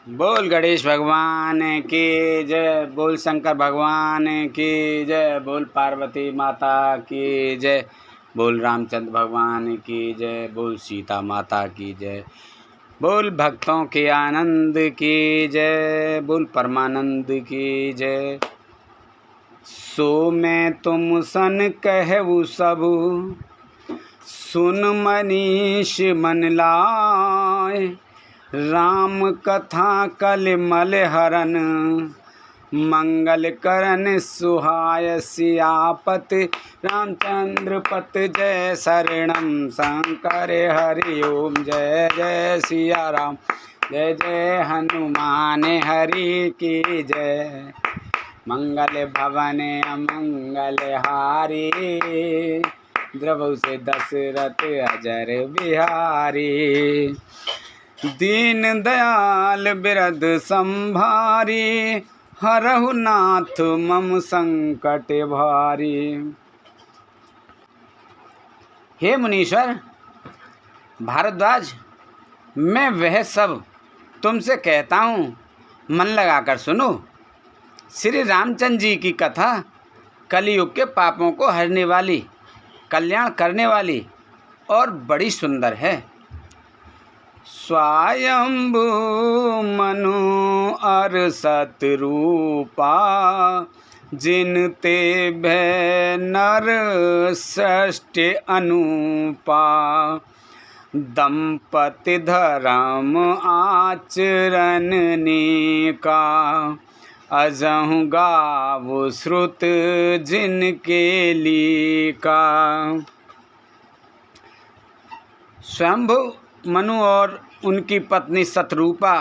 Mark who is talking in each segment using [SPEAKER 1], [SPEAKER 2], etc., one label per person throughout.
[SPEAKER 1] बोल गणेश भगवान की जय, बोल शंकर भगवान की जय, बोल पार्वती माता की जय, बोल रामचंद्र भगवान की जय, बोल सीता माता की जय, बोल भक्तों के आनंद की जय, बोल परमानंद की जय। सो मैं तुम सन कहू सब, सुन मनीष मन लाए, राम कथा कलिमल हरन, मंगल करन सुहाय सियापति रामचंद्र पत जय शरणम शंकर हरि ओम जय जय सिया राम, जय जय हनुमान हरि की जय, मंगल भवन अमंगल हारी, द्रवहु से दशरथ अजर बिहारी, दीन दयाल बिरद संभारी, हरहु नाथ मम संकट भारी। हे मुनीश्वर भारद्वाज, मैं वह सब तुमसे कहता हूँ, मन लगाकर सुनो। श्री रामचंद्र जी की कथा कलयुग के पापों को हरने वाली, कल्याण करने वाली और बड़ी सुंदर है। स्वयंभू मनु अर सतरूपा, जिन ते भय नर सृष्टि अनूपा, दंपति धर्म आचरण का, अजहु गावु श्रुत जिनके लीका। स्वयंभू मनु और उनकी पत्नी सतरूपा,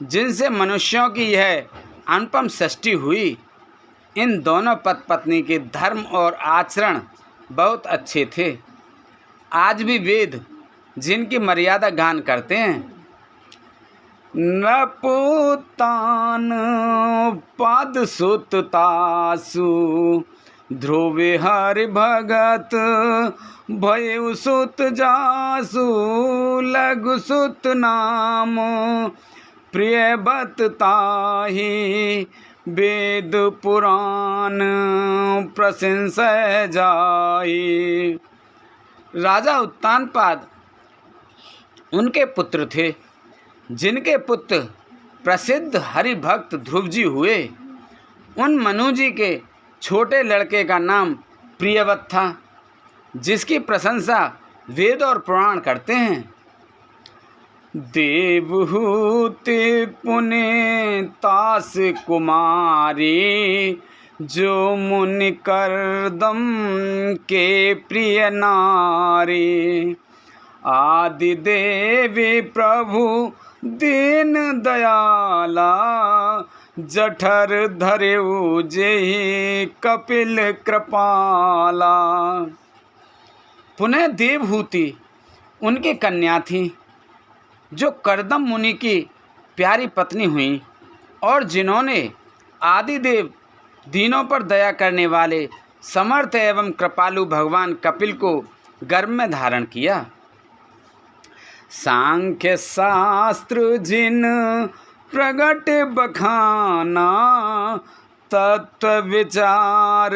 [SPEAKER 1] जिनसे मनुष्यों की यह अनुपम सृष्टि हुई, इन दोनों पति पत्नी के धर्म और आचरण बहुत अच्छे थे। आज भी वेद जिनकी मर्यादा गान करते हैं। नपुतान पद सुत तासु, ध्रुवे हरि भगत भयउ सुत जासु, लघु सुत नाम प्रिय बत ताहि, वेद पुराण प्रशंसय जाहि। राजा उत्तानपाद उनके पुत्र थे, जिनके पुत्र प्रसिद्ध हरिभक्त ध्रुव जी हुए। उन मनु जी के छोटे लड़के का नाम प्रियव्रत था, जिसकी प्रशंसा वेद और पुराण करते हैं। देवहूति पुण्य तास कुमारी, जो मुनि करदम के प्रिय नारी, आदि देवी प्रभु दीन दयाला, जठर धरेउ जेहि कपिल कृपाला। पुनः देवहूति उनकी कन्या थी, जो करदम मुनि की प्यारी पत्नी हुई, और जिन्होंने आदिदेव दीनों पर दया करने वाले समर्थ एवं कृपालु भगवान कपिल को गर्भ में धारण किया। सांख्य शास्त्र जिन प्रगट बखाना, तत्व विचार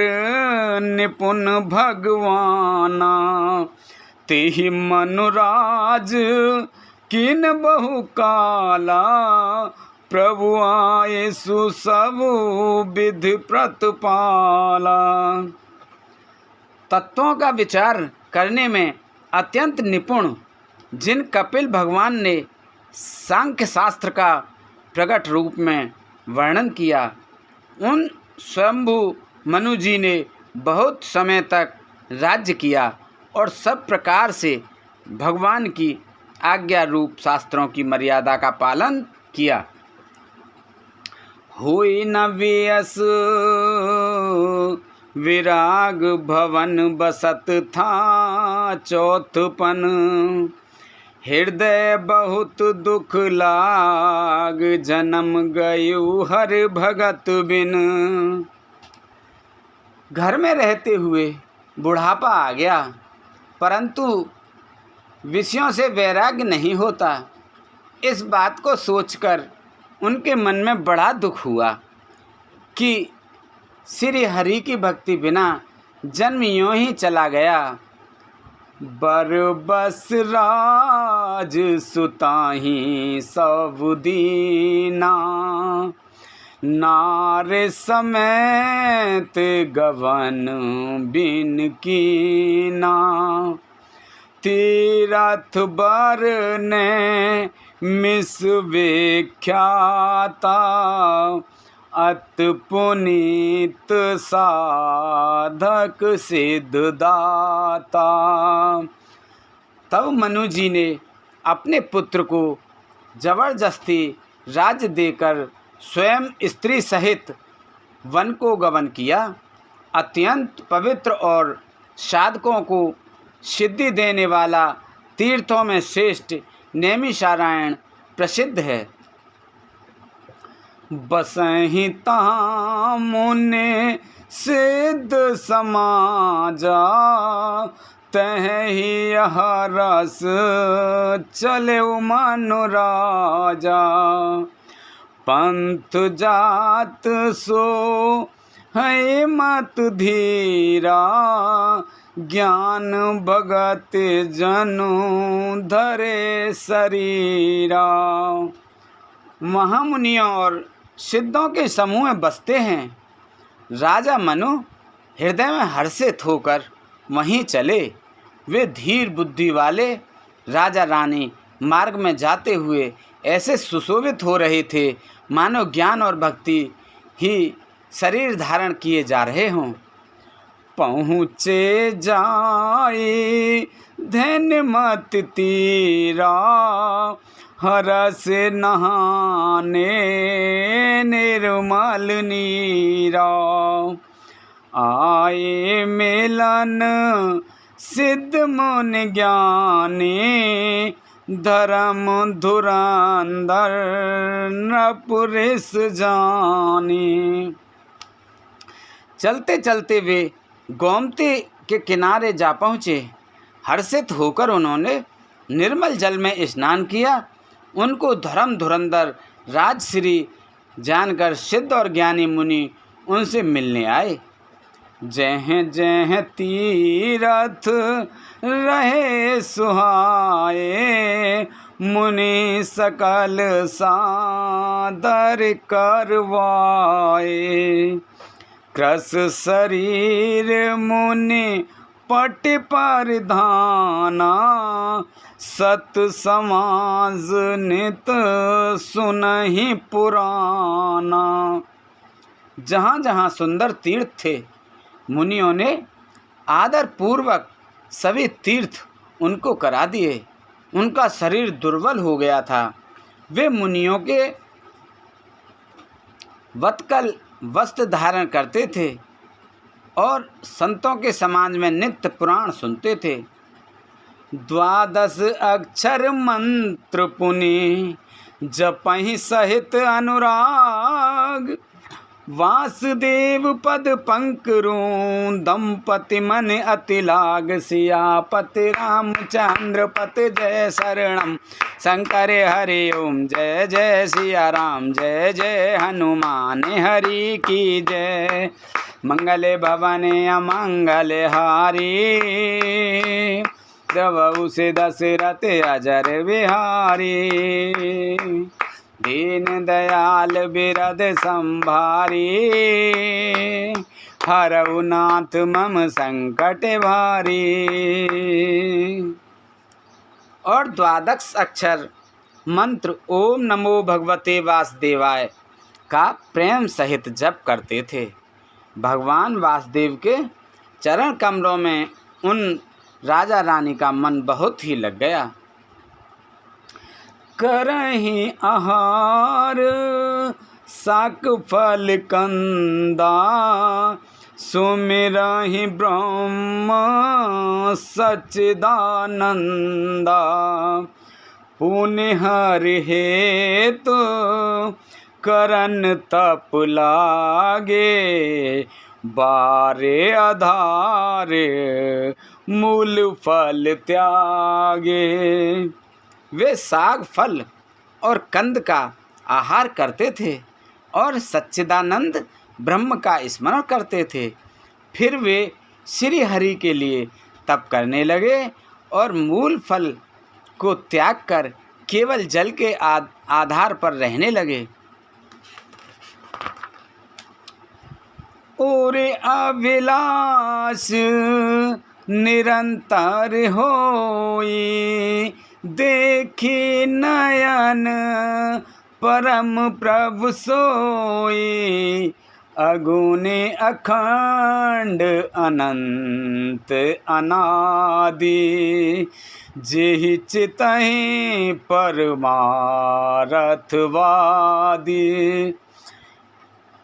[SPEAKER 1] निपुण भगवाना, तेहि मनुराज किन बहु काला, प्रभु आए सुसबु विधि प्रतिपाला। तत्वों का विचार करने में अत्यंत निपुण जिन कपिल भगवान ने सांख्य शास्त्र का प्रकट रूप में वर्णन किया, उन स्वयंभू मनु जी ने बहुत समय तक राज्य किया और सब प्रकार से भगवान की आज्ञा रूप शास्त्रों की मर्यादा का पालन किया। हुई न व्यस विराग भवन बसत था चौथपन, हृदय बहुत दुख लाग, जन्म गयु हर भगत बिन। घर में रहते हुए बुढ़ापा आ गया, परंतु विषयों से वैराग्य नहीं होता। इस बात को सोचकर उनके मन में बड़ा दुख हुआ कि श्री हरि की भक्ति बिना जन्म यूं ही चला गया। बरबस राज सुताही सब दीना, नारे समेत गवन बिन कीना। तीरथ बर ने मिस विख्याता, अत पुनीत साधक सिद्धदाता। तब मनु जी ने अपने पुत्र को जबरदस्ती राज्य देकर स्वयं स्त्री सहित वन को गमन किया। अत्यंत पवित्र और साधकों को सिद्धि देने वाला तीर्थों में श्रेष्ठ नैमिषारण्य प्रसिद्ध है। बसहि तहाँ मुने सिद्ध समाजा, तहि यह रस चले मनु राजा। पंथ जात सो है मत धीरा, ज्ञान भगत जनु धरे शरीरा। महामुनियों और सिद्धों के समूह में बसते हैं। राजा मनु हृदय में हर्षित होकर वहीं चले। वे धीर बुद्धि वाले राजा रानी मार्ग में जाते हुए ऐसे सुशोभित हो रहे थे मानो ज्ञान और भक्ति ही शरीर धारण किए जा रहे हों। पहुँचे जाए धन मत तीरा, हरस नहाने निर्मल नीरा। आए मिलन सिद्ध मुनि ज्ञानी, धर्म धुरंधर नपुरुष जानी। चलते चलते वे गोमती के किनारे जा पहुँचे। हर्षित होकर उन्होंने निर्मल जल में स्नान किया। उनको धर्म धुरंधर राजश्री जानकर सिद्ध और ज्ञानी मुनि उनसे मिलने आए। जह जह तीरथ रहे सुहाए, मुनि सकल सादर करवाए। कृस शरीर मुनि पट पर धाना, सत समाज नित सुनहि पुराना। जहाँ जहाँ सुंदर तीर्थ थे, मुनियों ने आदर पूर्वक सभी तीर्थ उनको करा दिए। उनका शरीर दुर्बल हो गया था। वे मुनियों के वत्कल वस्त्र धारण करते थे और संतों के समाज में नित्य पुराण सुनते थे। 12 अक्षर मंत्र पुनि जपहि सहित अनुराग, वासुदेव पद पंकरू दंपति मन अति लाग। सियापति रामचंद्र पति जय शरणम, शंकर हरि ओम जय जय सिया राम, जय जय हनुमान हरि की जय। मंगले भवने अमंगल हारी, प्रभु से दशरथ अजर बिहारी। दीन दयाल बिरद संभारी, हरऊ नाथ मम संकट भारी। और 12 अक्षर मंत्र ओम नमो भगवते वासुदेवाय का प्रेम सहित जप करते थे। भगवान वासुदेव के चरण कमलों में उन राजा रानी का मन बहुत ही लग गया। करहि आहार साक फल कंदा, सुमिरहि ब्रह्म सच्चिदानंदा। पुण्य हरि हेतु करन तप लागे, बारे आधारे मूल फल त्यागे। वे साग फल और कंद का आहार करते थे और सच्चिदानंद ब्रह्म का स्मरण करते थे। फिर वे श्री हरि के लिए तप करने लगे और मूल फल को त्याग कर केवल जल के आधार पर रहने लगे। और अभिलाष निरंतर होई, देखी नयन परम प्रभु सोई, अगुने अखंड अनंत अनादि, जेहि चितहि परमारथवादी।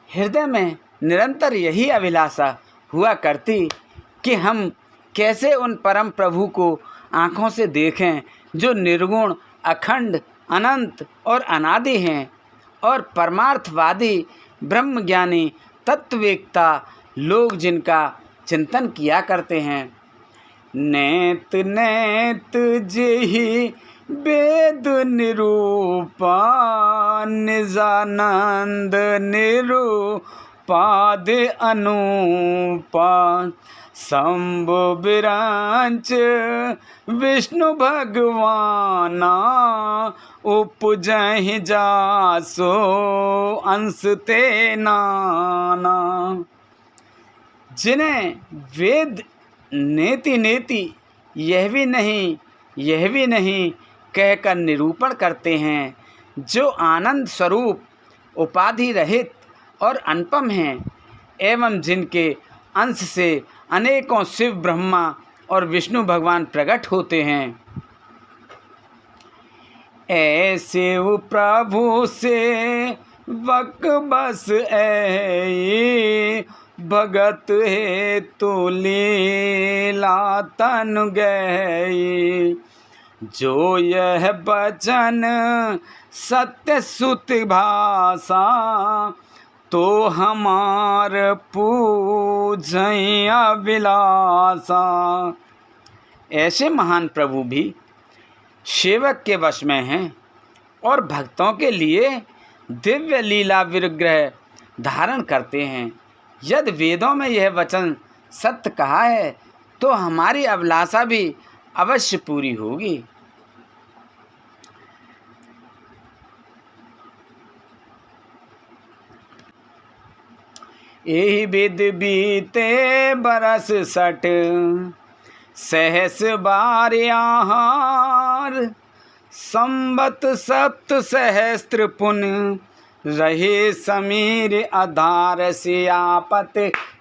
[SPEAKER 1] हृदय में निरंतर यही अभिलाषा हुआ करती कि हम कैसे उन परम प्रभु को आँखों से देखें जो निर्गुण, अखंड, अनंत और अनादि हैं और परमार्थवादी ब्रह्मज्ञानी तत्ववेत्ता लोग जिनका चिंतन किया करते हैं। नेत नेत जेहि वेद निरूपा, निजानंद निरूपाद अनूपा, शंभु विरांच विष्णु भगवाना, उपजहि जासो अंश ते नाना। जिन्हें वेद नेति नेति यह भी नहीं कहकर निरूपण करते हैं, जो आनंद स्वरूप, उपाधि रहित और अनुपम हैं, एवं जिनके अंश से अनेकों शिव, ब्रह्मा और विष्णु भगवान प्रकट होते हैं। ऐसे वो प्रभु से वक बस ऐ, भगत हेतु लीला तनु गई, जो यह बचन सत्य सुत भाषा, तो हमार पूजय अभिलाषा। ऐसे महान प्रभु भी सेवक के वश में हैं और भक्तों के लिए दिव्य लीला विग्रह धारण करते हैं। यदि वेदों में यह वचन सत्य कहा है तो हमारी अभिलाषा भी अवश्य पूरी होगी। यही विद बीते बरस 60, सहस बार आहार, संबत सप्त सहस्त्र पुन, रहे समीर आधार, सियापत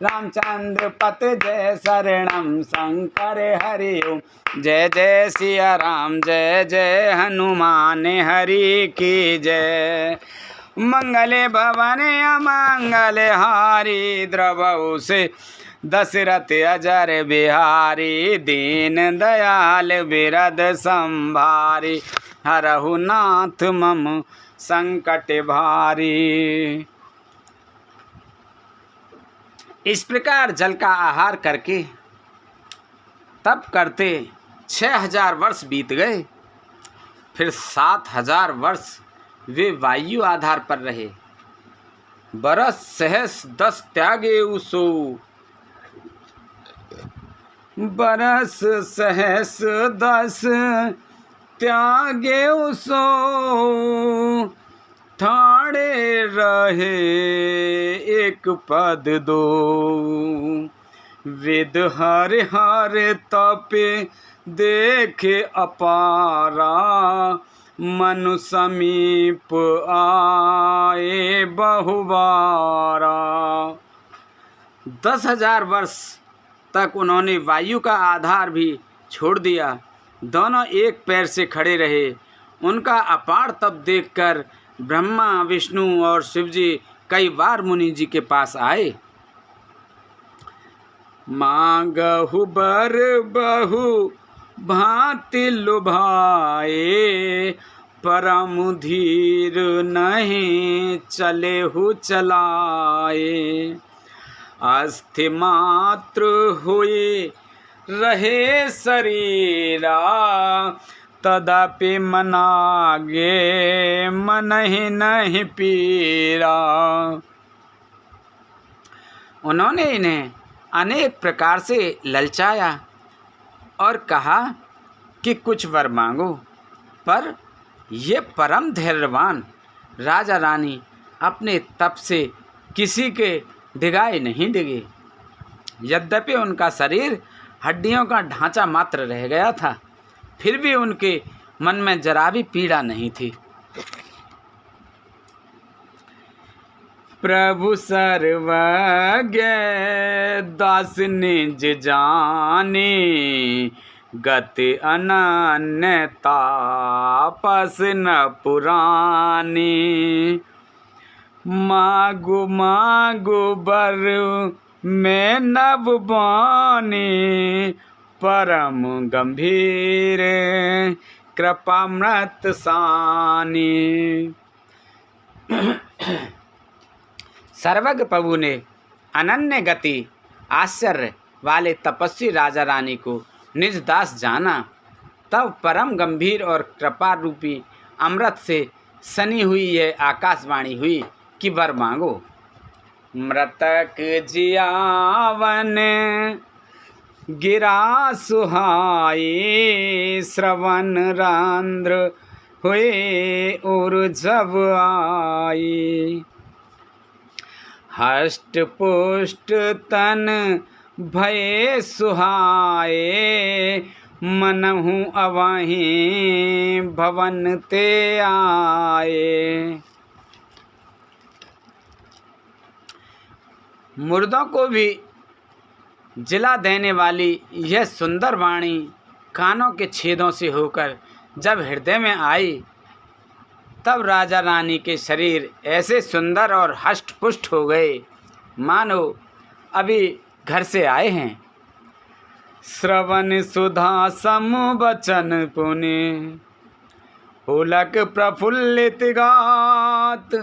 [SPEAKER 1] रामचंद्र पत, जय शरणम शंकर हरि ओम। जय जय सिया राम, जय जय हनुमान हरि की जय। मंगले भवन अमंगल हारी, द्रवहु से दशरथ अजर बिहारी, दीन दयाल बिरद संभारी, हरहु नाथ मम संकट भारी। इस प्रकार जल का आहार करके तप करते 6000 वर्ष बीत गए। फिर 7000 वर्ष वे वायु आधार पर रहे। बरस सहस 10 त्यागे उसो, बरस सहस 10 त्यागे उसो, ठाड़े रहे एक पद दो, वेद हर हर तपे देखे अपारा, मनु समीप आए बहुबारा। 10,000 वर्ष तक उन्होंने वायु का आधार भी छोड़ दिया। दोनों एक पैर से खड़े रहे। उनका अपार तप देखकर ब्रह्मा, विष्णु और शिवजी कई बार मुनि जी के पास आए। मांगहु बर बहु भांति लुभाए, परम धीर नहीं चले हु चलाए, अस्थि मात्र हुए रहे शरीरा, तदपि मनागे मन ही नहीं पीरा। उन्होंने इन्हें अनेक प्रकार से ललचाया और कहा कि कुछ वर मांगो, पर ये परम धैर्यवान राजा रानी अपने तप से किसी के डिगाए नहीं डिगे। यद्यपि उनका शरीर हड्डियों का ढांचा मात्र रह गया था, फिर भी उनके मन में जरा भी पीड़ा नहीं थी। प्रभु सर्वज्ञ दास निज जाने, गति अनन्य तापस न पुरानी। मागु मागु बर में नव बानी, परम गंभीर कृपामृत सानी। सर्वज्ञ प्रभु ने अनन्य गति आश्चर्य वाले तपस्वी राजा रानी को निज दास जाना। तब परम गंभीर और कृपा रूपी अमृत से सनी हुई यह आकाशवाणी हुई कि वर मांगो। मृतक जियावन गिरा सुहाई, श्रवण रंध्र हुए और जब आई। हष्ट पुष्ट तन भये सुहाए, मनहु अवहीं भवन ते आए। मुर्दों को भी जिला देने वाली यह सुंदर वाणी कानों के छेदों से होकर जब हृदय में आई, तब राजा रानी के शरीर ऐसे सुंदर और हष्ट पुष्ट हो गए मानो अभी घर से आए हैं। श्रवण सुधा सम वचन पुनि, पुलक प्रफुल्लित गात।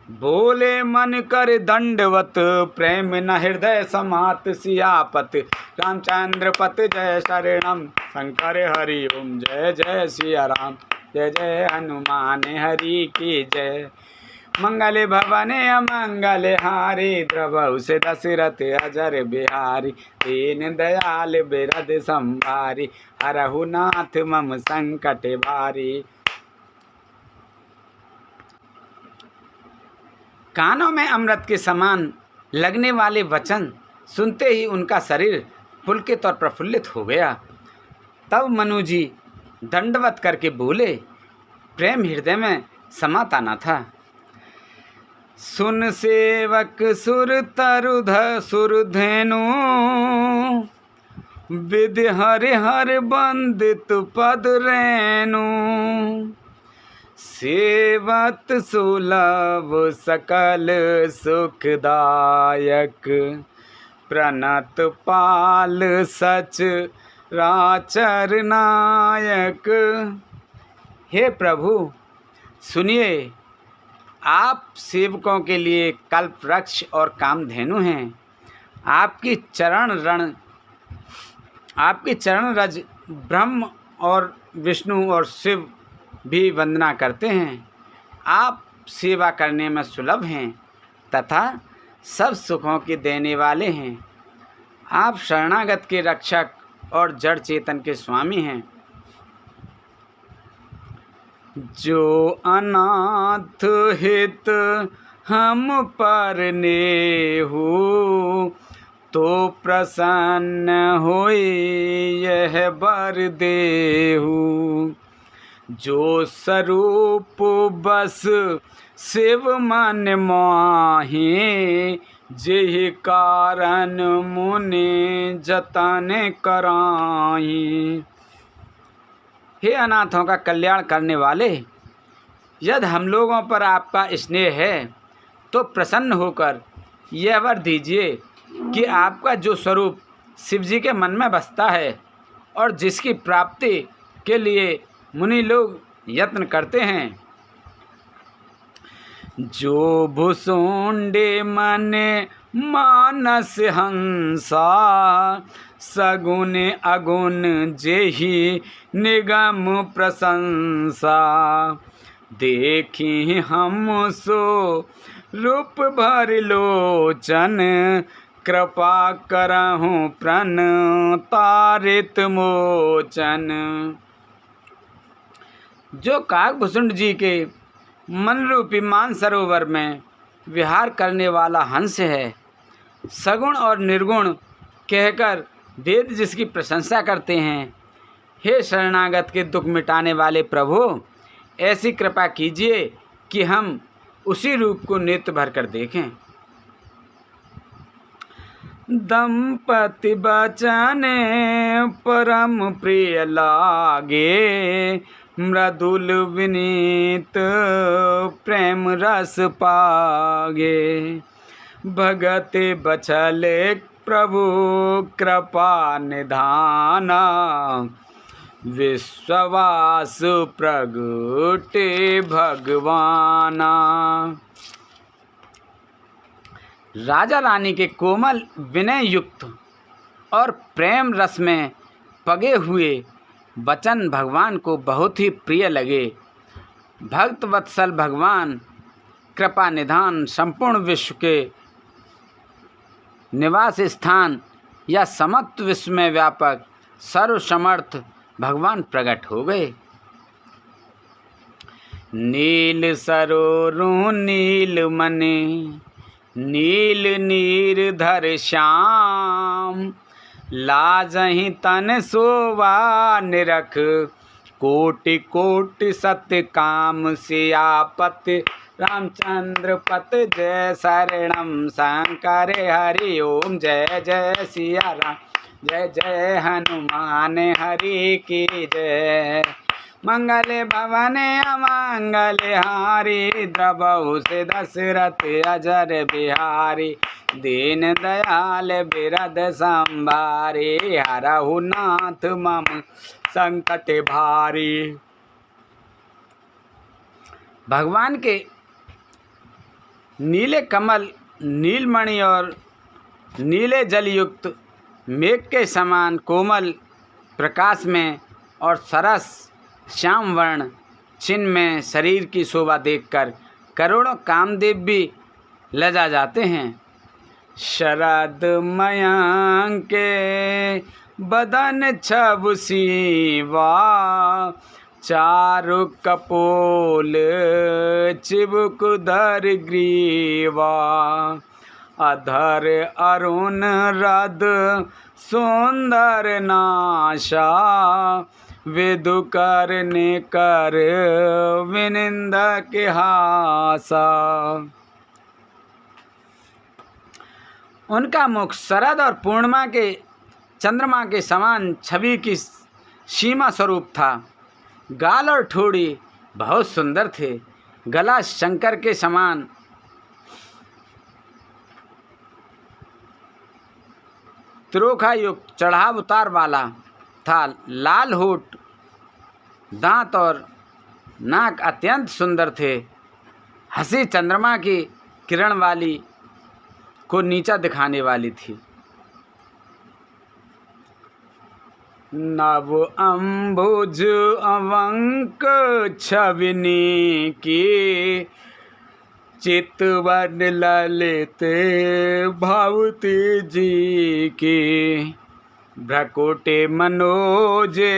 [SPEAKER 1] बोले मन कर दंडवत, प्रेम न हृदय समात। सियापत रामचंद्र पत जय शरणम, शंकर हरि ओम जय जय सिया राम। जय जय हनुमान हरि की जय। मंगल भवने अमंगल हारी, द्रवहु से दशरथ अजर बिहारी। दीन दयाल बिरद संभारी, हरहु नाथ मम संकट भारी। कानों में अमृत के समान लगने वाले वचन सुनते ही उनका शरीर पुलकित और प्रफुल्लित हो गया। तब मनु जी दंडवत करके बोले, प्रेम हृदय में समाता न था। सुन सेवक सुर तरुध सुरधेनु, विधि हरि हर बंदित पद रेणु। सेवत सुलभ सकल सुखदायक, प्रणत पाल सच राचर नायक। हे प्रभु सुनिए, आप सेवकों के लिए कल्प वृक्ष और कामधेनु हैं। आपकी चरण रज ब्रह्म और विष्णु और शिव भी वंदना करते हैं। आप सेवा करने में सुलभ हैं तथा सब सुखों के देने वाले हैं। आप शरणागत के रक्षक और जड़ चेतन के स्वामी हैं। जो अनाथ हित हम पर नेहु, तो प्रसन्न होई यह बर देहु। जो स्वरूप बस शिव मन माहि, जेहि कारण मुनि जतन कराहि। हे अनाथों का कल्याण करने वाले, यदि हम लोगों पर आपका स्नेह है तो प्रसन्न होकर यह वर दीजिए कि आपका जो स्वरूप शिवजी के मन में बसता है और जिसकी प्राप्ति के लिए मुनि लोग यत्न करते हैं, जो भुसुंडे मने मानस हंसा, सगुन अगुण जेहि निगम प्रशंसा। देखी हम सो रूप भर लोचन, कृपा करहु प्रण तारित मोचन। जो काकभूषुंड जी के मन रूपी मानसरोवर में विहार करने वाला हंस है, सगुण और निर्गुण कहकर वेद जिसकी प्रशंसा करते हैं, हे शरणागत के दुख मिटाने वाले प्रभु, ऐसी कृपा कीजिए कि हम उसी रूप को नेत्र भर कर देखें। दंपति बचन परम प्रिय लागे, मृदुल विनीत प्रेम रस पागे। भगत बचल प्रभु कृपा निधाना, विश्वास प्रगटे भगवाना। राजा रानी के कोमल विनय युक्त और प्रेम रस में पगे हुए वचन भगवान को बहुत ही प्रिय लगे। भक्त वत्सल भगवान कृपा निधान संपूर्ण विश्व के निवास स्थान या समस्त विश्व में व्यापक सर्वसमर्थ भगवान प्रकट हो गए। नील सरोरु नील मने, नील नीरधर श्याम। लाजहि तन शोभा निरख, कोटि कोटि सत्य काम। सियापति रामचंद्र पत जय शरणम शंकर हरि ओम। जय जय सिया राम, जय जय हनुमान हरि की जय। मंगल भवन अमंगल हारी, द्रवहु से दशरथ अजर बिहारी। दीन दयाल बिरद संभारी, हरहु नाथ मम संकट भारी। भगवान के नीले कमल, नीलमणि और नीले जलयुक्त मेघ के समान कोमल प्रकाश में और सरस श्याम वर्ण चिन्ह में शरीर की शोभा देखकर करोड़ों कामदेव भी लजा जाते हैं। शरद मयंके बदन छब सीवा, चारु कपोल चिबुक धर ग्रीवा। अधर अरुण रद सुंदर नाशा, विदु करने कर विनिंद के हासा। उनका मुख शरद और पूर्णिमा के चंद्रमा के समान छवि की सीमा स्वरूप था। गाल और ठोड़ी बहुत सुंदर थे। गला शंकर के समान त्रोखा युक्त चढ़ाव उतार वाला था। लाल होठ, दांत और नाक अत्यंत सुंदर थे। हंसी चंद्रमा की किरण वाली को नीचा दिखाने वाली थी। नव अम्बुज अवंक छविनी की, चितवन ललित भावती जी की। भ्रकुटे मनोजे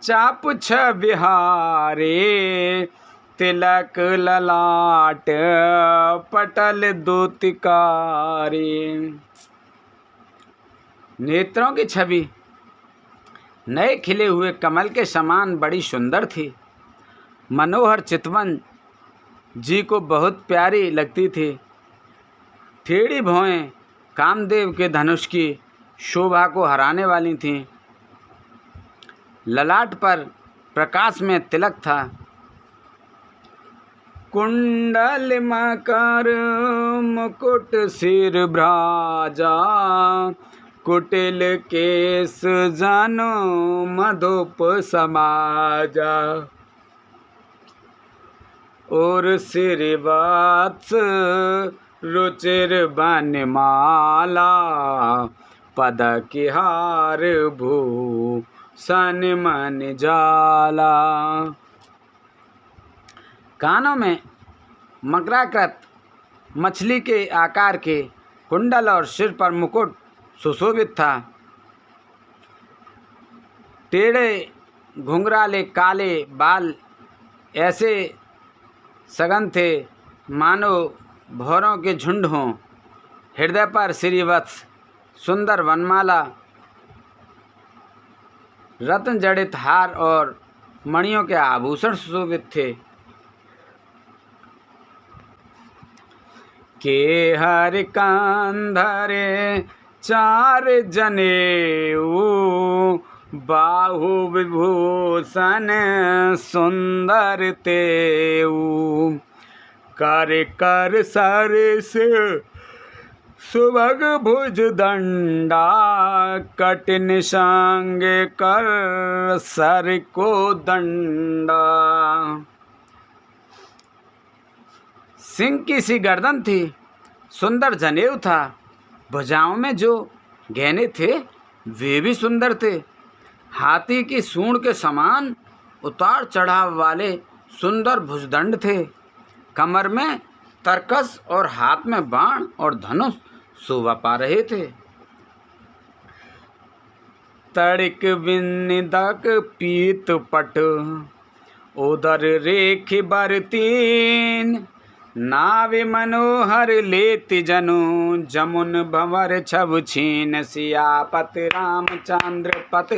[SPEAKER 1] चाप छविहारे, तिलक ललाट पटल दूतिकारी। नेत्रों की छवि नए खिले हुए कमल के समान बड़ी सुंदर थी। मनोहर चितवन जी को बहुत प्यारी लगती थी। टेढ़ी भौहें कामदेव के धनुष की शोभा को हराने वाली थीं। ललाट पर प्रकाश में तिलक था। कुंडल मकर मुकुट सिर भ्राजा, कुटिल केस जानो मधुप समाजा। और श्रीवत्स रुचिर बनमाला, पदक हार भूषण मन जाला। कानों में मकराकृत मछली के आकार के कुंडल और सिर पर मुकुट सुशोभित था। टेढ़े घुंघराले काले बाल ऐसे सघन थे मानो भौरों के झुंड हों। हृदय पर श्रीवत्स सुंदर वनमाला, रत्न जड़ित हार और मणियों के आभूषण सुशोभित थे। के हर कंधरे चार जनेऊ, बाहु विभूषण सुंदर तेऊ। कर कर सरस सुभग भुज दंडा, कठिन संग कर सर को दंडा। सिंह की सी गर्दन थी, सुंदर जनेऊ था। भुजाओं में जो गहने थे वे भी सुंदर थे। हाथी की सूंड के समान उतार चढ़ाव वाले सुंदर भुजदंड थे। कमर में तरकस और हाथ में बाण और धनुष शोभा पा रहे थे। तड़िक विनिदक पीत पट, उदर रेख बरतीन। नावे मनोहर लेति जनु, जमुन भंवर छव छीन। सियापत रामचंद्र पत,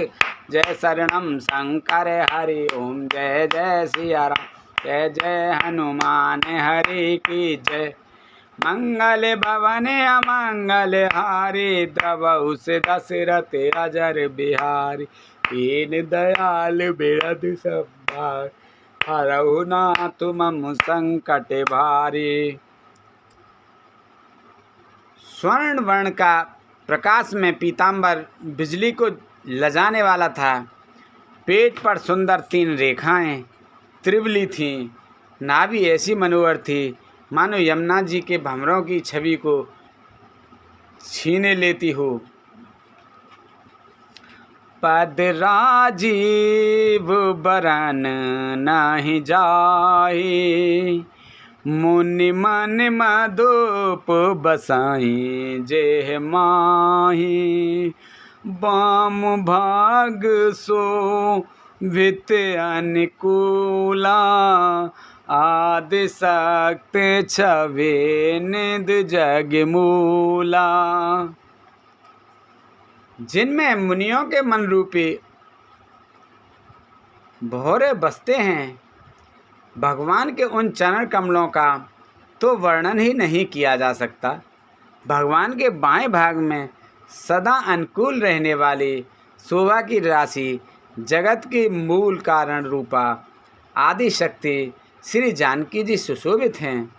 [SPEAKER 1] जय शरणम शंकर हरि ओम। जय जय सिया राम, जय जय हनुमान हरि की जय। मंगल भवन अमंगल हारी, द्रवहु से दशरथ अजर बिहारी। दीन दयाल बिरध सब, हरहु नाथ मम संकट भारी। स्वर्ण वर्ण का प्रकाश में पीताम्बर बिजली को लजाने वाला था। पेट पर सुंदर 3 रेखाएं त्रिवली थीं। नाभि ऐसी मनोहर थी मानो यमुना जी के भंवरों की छवि को छीने लेती हो। पद राजीव बरन नहीं जाहि, मुनि मन मधुप बसाई जेह माही। बाम भाग सो वित अनुकूला, आदि शक्ति छवे निध जग मूला। जिनमें मुनियों के मन रूपी भौरे बसते हैं, भगवान के उन चरण कमलों का तो वर्णन ही नहीं किया जा सकता। भगवान के बाएं भाग में सदा अनुकूल रहने वाली शोभा की राशि, जगत की मूल कारण रूपा आदि शक्ति श्री जानकी जी सुशोभित हैं।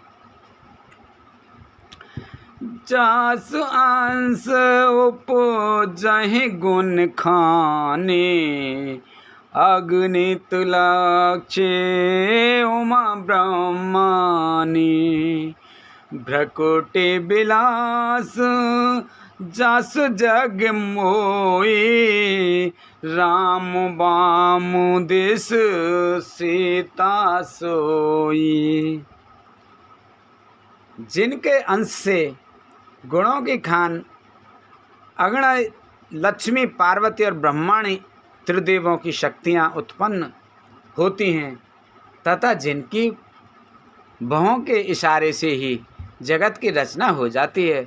[SPEAKER 1] जास अंश उपजहि गुण खाने, अगणित लक्ष्य उमा ब्रह्मानी। भ्रकुटि विलास जस जग मोई, राम बाम दिस सीता सोई। जिनके अंश से गुणों की खान अगणा लक्ष्मी, पार्वती और ब्रह्माणी त्रिदेवों की शक्तियाँ उत्पन्न होती हैं, तथा जिनकी भवों के इशारे से ही जगत की रचना हो जाती है,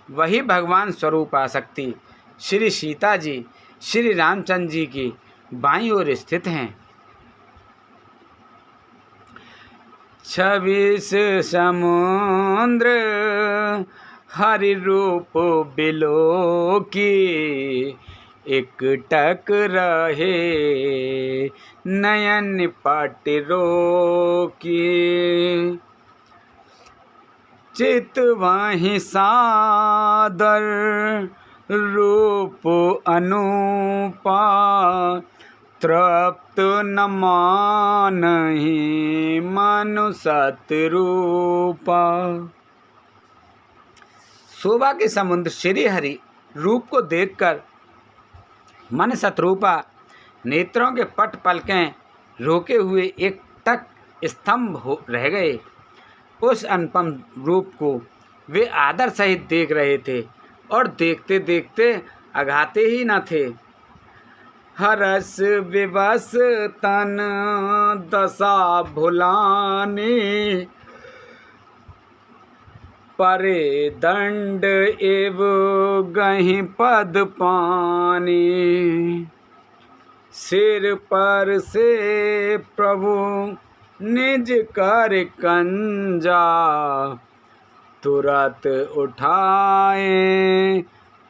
[SPEAKER 1] वही भगवान स्वरूप आसक्ति श्री सीता जी श्री रामचंद्र जी की बाईं ओर स्थित हैं। 26 समुद्र हरि रूप बिलो की, एक टक रहे नयन पट रोकी। चित वहीं सादर रूप अनूपा, तृप्त न मानहि मनु सतरूपा। शोभा के समुद्र श्री हरि रूप को देखकर मन सतरूपा नेत्रों के पट पलकें रोके हुए एक टक स्तंभ हो रह गए। उस अनुपम रूप को वे आदर सहित देख रहे थे और देखते देखते अघाते ही न थे। हरस विवश तन दशा भुलानी, परे दंड एव गहि पद पानी। सिर पर से प्रभु निज कर कंजा, तुरत उठाए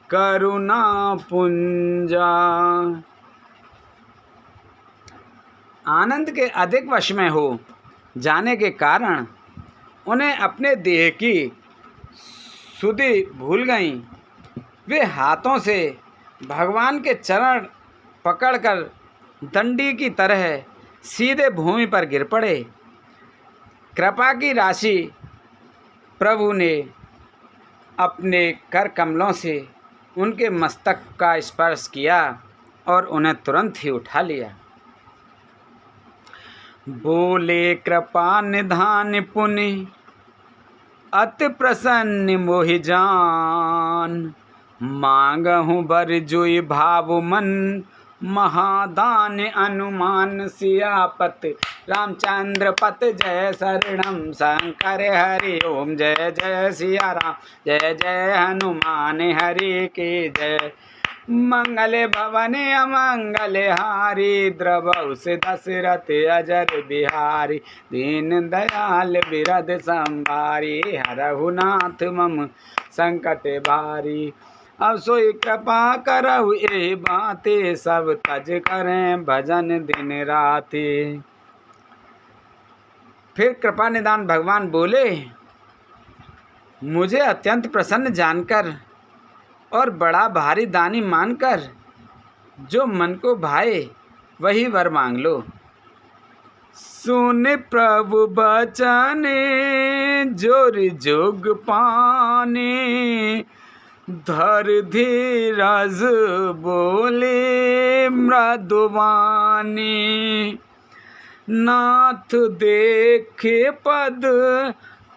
[SPEAKER 1] करुणा पुंजा। आनंद के अधिक वश में हो जाने के कारण उन्हें अपने देह की सुधि भूल गईं। वे हाथों से भगवान के चरण पकड़कर दंडी की तरह सीधे भूमि पर गिर पड़े। कृपा की राशि प्रभु ने अपने कर कमलों से उनके मस्तक का स्पर्श किया और उन्हें तुरंत ही उठा लिया। बोले कृपा निधान पुनि, अति प्रसन्न मोहि जान। मांगहु बर जोई भाव मन, महादान अनुमान। सियापत रामचंद्र पत जय शरणम शंकर हरि ओम। जय जय सिया राम, जय जय हनुमान हरि के जय। मंगल भवन अमंगल हारी, द्रवौ से दशरथ अजर बिहारी। दीन दयाल बिरद संभारी, हरहु नाथ मम संकट भारी। अब सोई कृपा करहु एहि बाते, सब तज करें भजन दिन राति। फिर कृपा निदान भगवान बोले, मुझे अत्यंत प्रसन्न जानकर और बड़ा भारी दानी मानकर जो मन को भाए वही वर मांग लो। सुन प्रभु बचन जोर जोग पाने, धर धीरज बोले मृदुवानी। नाथ देखे पद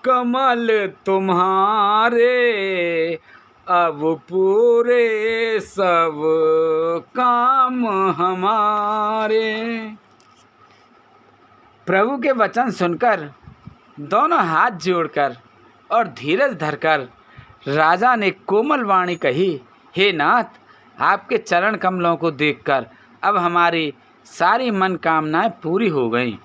[SPEAKER 1] कमल तुम्हारे, अब पूरे सब काम हमारे। प्रभु के वचन सुनकर दोनों हाथ जोड़कर और धीरज धरकर राजा ने कोमल वाणी कही, हे नाथ, आपके चरण कमलों को देखकर अब हमारी सारी मन कामनाएं पूरी हो गईं।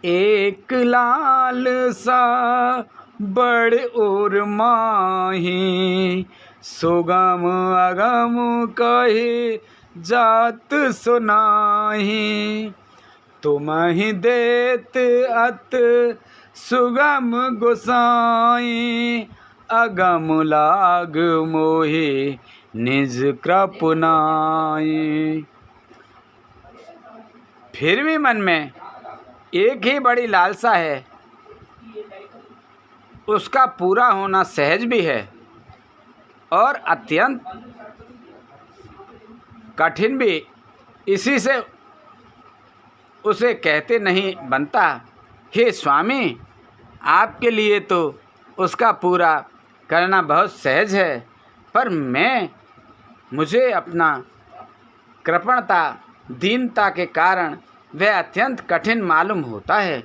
[SPEAKER 1] एक लाल सा बड़ और माही, सुगम अगम कही जात सुनाही। तुम ही देत अत सुगम गोसाई, अगम लाग मोहि निज कृपनाई। फिर भी मन में एक ही बड़ी लालसा है, उसका पूरा होना सहज भी है और अत्यंत कठिन भी। इसी से उसे कहते नहीं बनता। हे स्वामी, आपके लिए तो उसका पूरा करना बहुत सहज है, पर मुझे अपना कृपणता दीनता के कारण वह अत्यंत कठिन मालूम होता है।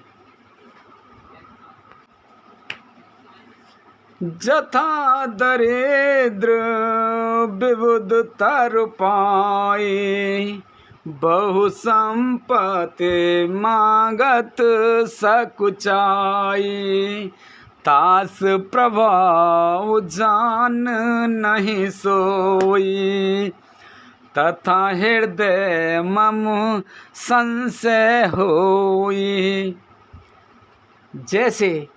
[SPEAKER 1] जथा दरिद्र विबुध तर पाई, बहु संपत्ति मांगत सकुचाई। तास प्रभाव जान नहीं सोई, तथा हृदय मम संशय होई। जैसे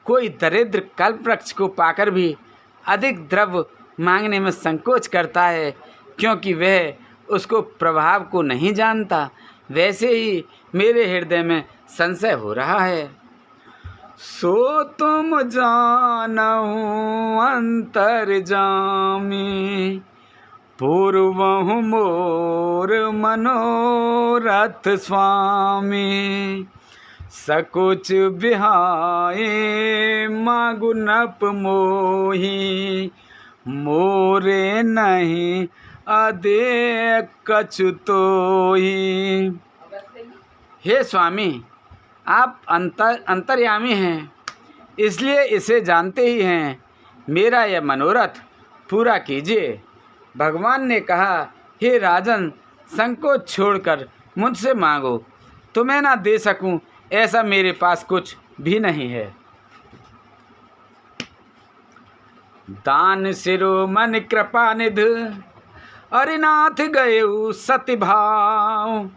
[SPEAKER 1] कोई दरिद्र कल्प वृक्ष को पाकर भी अधिक द्रव्य मांगने में संकोच करता है, क्योंकि वह उसको प्रभाव को नहीं जानता, वैसे ही मेरे हृदय में संशय हो रहा है। सो तुम जानहु अंतर्जामी, पूर्वहु मोर मनोरथ स्वामी। सकुच बिहाए मागु नप मोही, मोरे नहीं अदे कछु तोही। हे स्वामी, आप अंतर्यामी हैं, इसलिए इसे जानते ही हैं। मेरा यह मनोरथ पूरा कीजिए। भगवान ने कहा, हे राजन, संकोच छोड़कर मुझसे मांगो। तुम्हें ना दे सकूं ऐसा मेरे पास कुछ भी नहीं है। दान शिरोमणि कृपा निध, अरिनाथ गयउ सति भाव।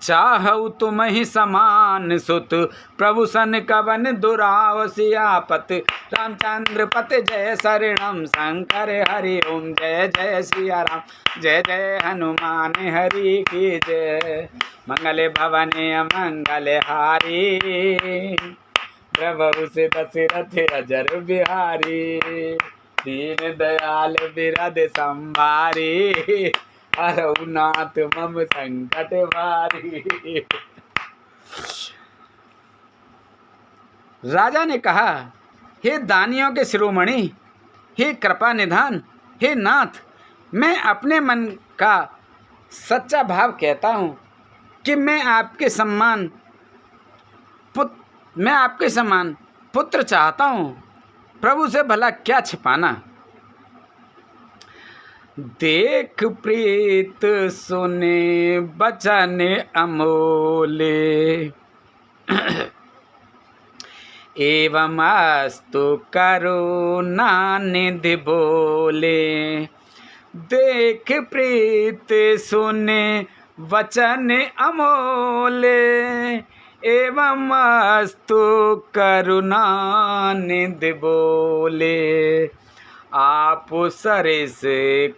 [SPEAKER 1] चाहु तुम ही समान सुत, प्रभु सन कवन दुराव। सियापत रामचंद्र पत जय शरणम, शंकर हरि ओम जय जय सिया राम। जय जय हनुमान हरि की जय, मंगल भवने मंगल हारी। प्रभु से दशरथ अजर बिहारी, दीन दयाल बिरद संभारी। हरउनाथ मम संकट भारी। राजा ने कहा, हे दानियों के शिरोमणि, हे कृपा निधान, हे नाथ, मैं अपने मन का सच्चा भाव कहता हूँ कि मैं आपके समान पुत्र चाहता हूँ। प्रभु से भला क्या छिपाना। देख प्रीत सुने बचन अमोले, एवं अस्तु करुणा निधि बोले। देख प्रीत सुने वचन अमोले, एवं अस्तु करुणा निधि बोले। आप सरिस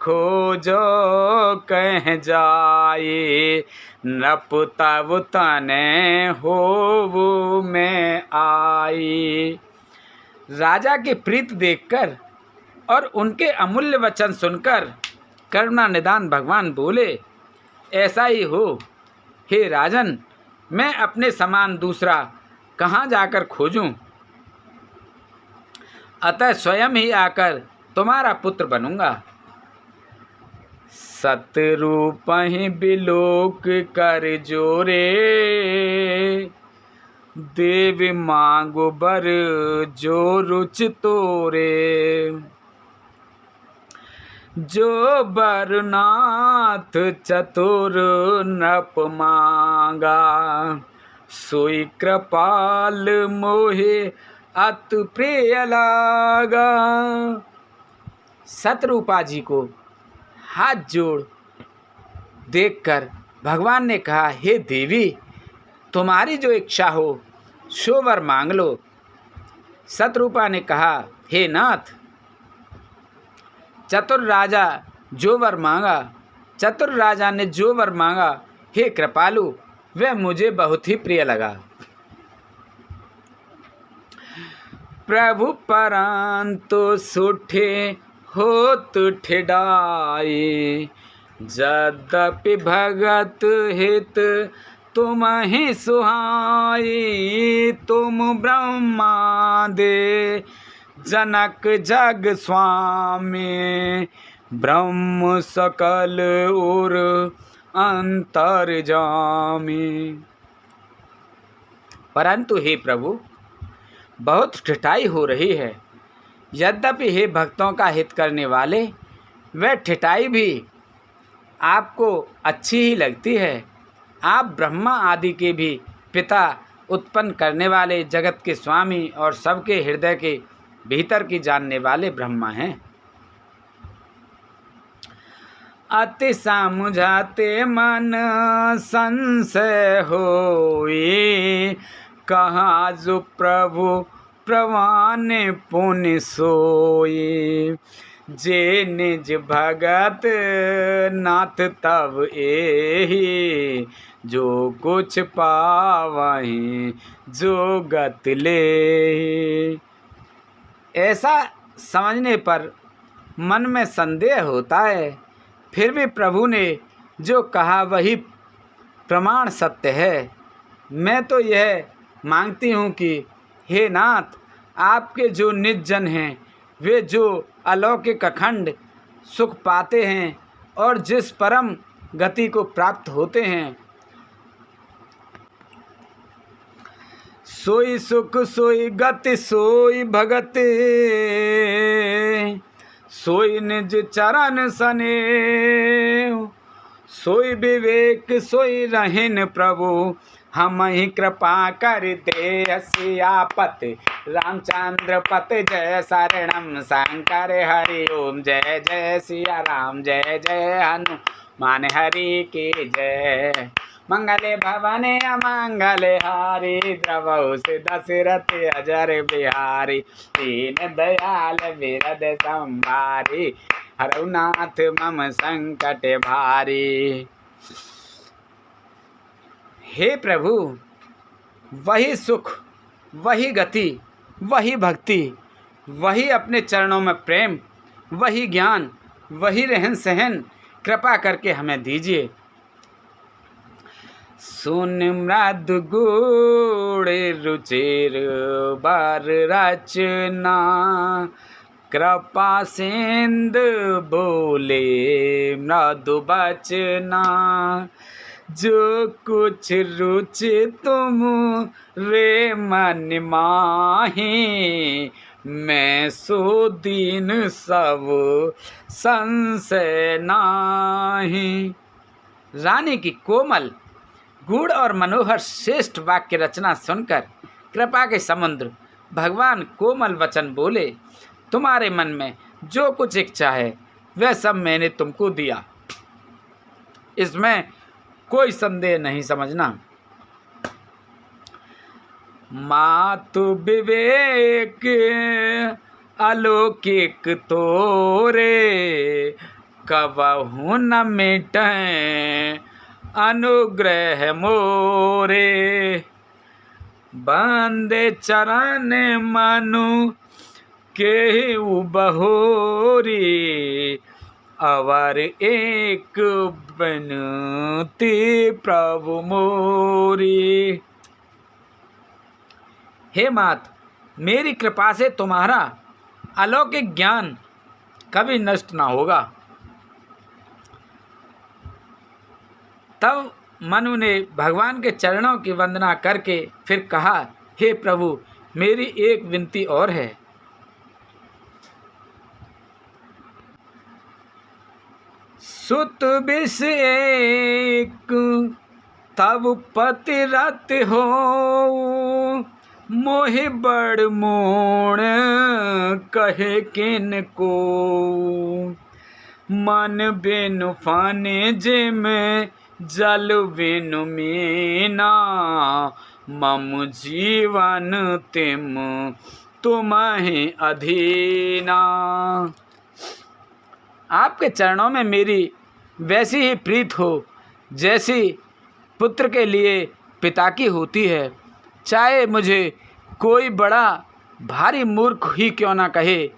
[SPEAKER 1] खोजो कह जाए, नप तब तने हो में आई। राजा की प्रीत देखकर और उनके अमूल्य वचन सुनकर करुणा निदान भगवान बोले, ऐसा ही हो हे राजन, मैं अपने समान दूसरा कहाँ जाकर खोजूं। अतः स्वयं ही आकर तुम्हारा पुत्र बनूंगा। सतरूप ही बिलोक कर जोरे, देव मांगो बर जो रुच तोरे। जो बरनाथ चतुर नप मांगा, सोई कृपाल मोहे अति प्रिय लागा। सतरूपा जी को हाथ जोड़ देखकर भगवान ने कहा, हे देवी, तुम्हारी जो इच्छा हो सो वर मांग लो। सतरूपा ने कहा, हे नाथ, चतुर राजा जो वर मांगा, चतुर राजा ने जो वर मांगा, हे कृपालु, वह मुझे बहुत ही प्रिय लगा। प्रभु परंतु सुठे होत ठिडाई, यद्यपि भगत हित तुम ही सुहाई। तुम ब्रह्मा दे जनक जग स्वामी, ब्रह्म सकल उर अंतर्जामी। परंतु हे प्रभु, बहुत ठिठाई हो रही है। यद्यपि हे भक्तों का हित करने वाले, वह ठिठाई भी आपको अच्छी ही लगती है। आप ब्रह्मा आदि के भी पिता, उत्पन्न करने वाले, जगत के स्वामी और सबके हृदय के भीतर की जानने वाले ब्रह्मा हैं। अति समझाते मन संशय होई, कहाँ जो प्रभु प्रवान पुण्य सोई। जे निज भगत नाथ तब एहि, जो कुछ पावहीं जो गत ले। ऐसा समझने पर मन में संदेह होता है, फिर भी प्रभु ने जो कहा वही प्रमाण सत्य है। मैं तो यह मांगती हूँ कि हे नाथ, आपके जो निज जन हैं, वे जो अलौकिक अखंड सुख पाते हैं और जिस परम गति को प्राप्त होते हैं, सोई सुख सोई गति सोई भगत, सोई निज चरण सनेह, सोई विवेक सोई रहेन प्रभु, हम ही कृपा कर दे सियापत। रामचंद्र पत जय शरणम शंकर हरि ओम, जय जय सिया राम जय जय हनुमान हरि की जय। मंगले भवने अमंगले हारी, द्रवहु से दशरथ अजर बिहारी, दीन दयाल विरद संभारी, हरनाथ मम संकट भारी। हे प्रभु, वही सुख वही गति वही भक्ति, वही अपने चरणों में प्रेम, वही ज्ञान वही रहन सहन कृपा करके हमें दीजिए। सुन मृदु गुण रुचिर बर रचना, कृपा सिंधु बोले मृदु बचना, जो कुछ रुचि तुम रे मन माही, मैं सो दीन सब संशय नाही। रानी की कोमल गूढ़ और मनोहर श्रेष्ठ वाक्य रचना सुनकर कृपा के समुद्र भगवान कोमल वचन बोले, तुम्हारे मन में जो कुछ इच्छा है वह सब मैंने तुमको दिया, इसमें कोई संदेह नहीं समझना। मातु विवेक अलौकिक तोरे, कबहु न मिटै अनुग्रह मोरे, बंदे चरण मनु के बहोरी, अवर एक बिनती प्रभु मोरी। हे मात, मेरी कृपा से तुम्हारा अलौकिक ज्ञान कभी नष्ट ना होगा। तब मनु ने भगवान के चरणों की वंदना करके फिर कहा, हे प्रभु, मेरी एक विनती और है। सुत विष एक तब पतिरत हो, मोहि बड़ मोण कहे किन को, मन बिनु फाने जे में जल बिनु मीना, मम जीवन तिम तुम्हें अधीना। आपके चरणों में मेरी वैसी ही प्रीत हो जैसी पुत्र के लिए पिता की होती है। चाहे मुझे कोई बड़ा भारी मूर्ख ही क्यों ना कहे,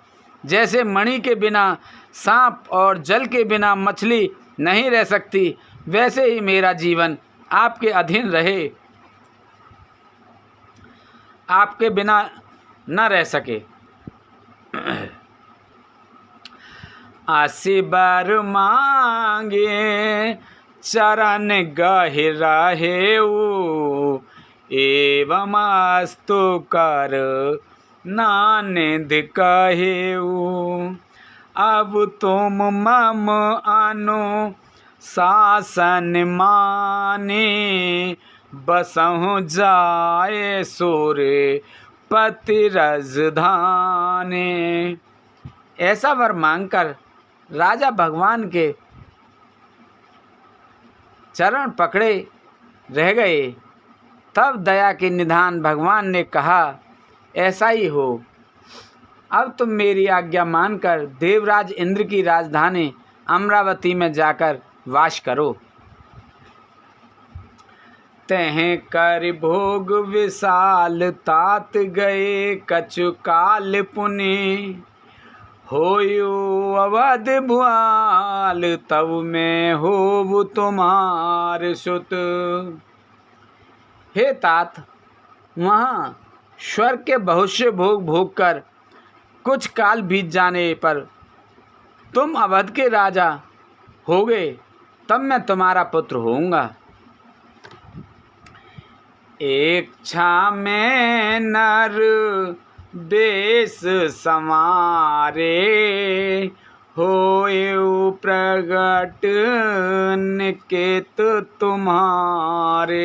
[SPEAKER 1] जैसे मणि के बिना सांप और जल के बिना मछली नहीं रह सकती, वैसे ही मेरा जीवन आपके अधीन रहे, आपके बिना न रह सके। आशीबर मांगे चरण गहिराहेऊ, एवं अस्तु कर नानिध कहेऊ, अब तुम मम अनु शासन माने, बसहु जाए सूर्य पति रजधाने। ऐसा वर मांगकर राजा भगवान के चरण पकड़े रह गए। तब दया के निधान भगवान ने कहा, ऐसा ही हो। अब तुम मेरी आज्ञा मानकर देवराज इंद्र की राजधानी अमरावती में जाकर वास करो। तह कर भोग विशाल तात गए कछु काल पुनि, होयो अवध भुआल तब मैं होव तुम्हार सुत। हे तात, वहाँ स्वर्ग के बहुत से भोग भोग कर कुछ काल बीत जाने पर तुम अवध के राजा होगे, तब मैं तुम्हारा पुत्र होऊंगा। एक छा में नर बेस समारे, होयु प्रगट निकेत तुम्हारे।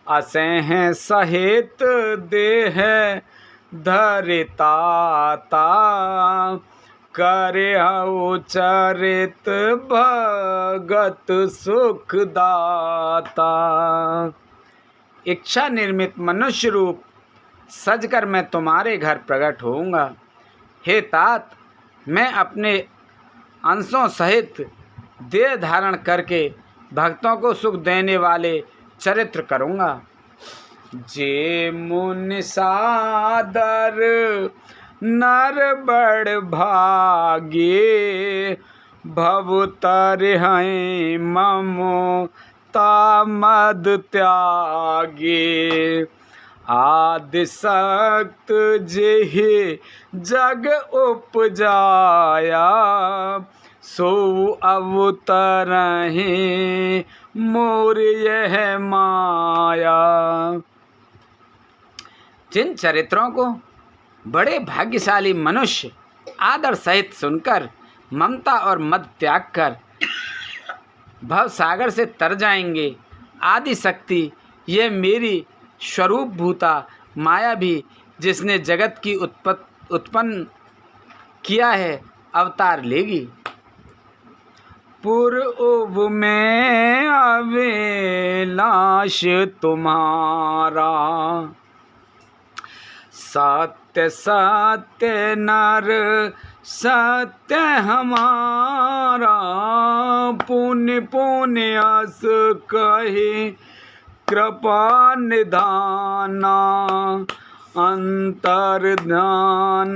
[SPEAKER 1] असह सहित देह धरिताता, करे चरित भगत सुखदाता। इच्छा निर्मित मनुष्य रूप सजकर मैं तुम्हारे घर प्रकट होऊंगा। हे तात, मैं अपने अंशों सहित देह धारण करके भक्तों को सुख देने वाले चरित्र करूँगा। जे मुनि सादर नर बड़ भागे, भव तरहि ममो तामद त्यागे। आदि सक्त जेहि जग उपजाया, सो अवतरहि मोर यह माया। जिन चरित्रों को बड़े भाग्यशाली मनुष्य आदर सहित सुनकर ममता और मद त्याग कर भव सागर से तर जाएंगे, आदि शक्ति ये मेरी स्वरूप भूता माया भी जिसने जगत की उत्पन्न किया है अवतार लेगी। पूर्व में अभिलाष तुम्हारा, सत्य सत्य नर सत्य हमारा। पुण्य पुण्य अस कहे कृपा निधाना, अंतर ध्यान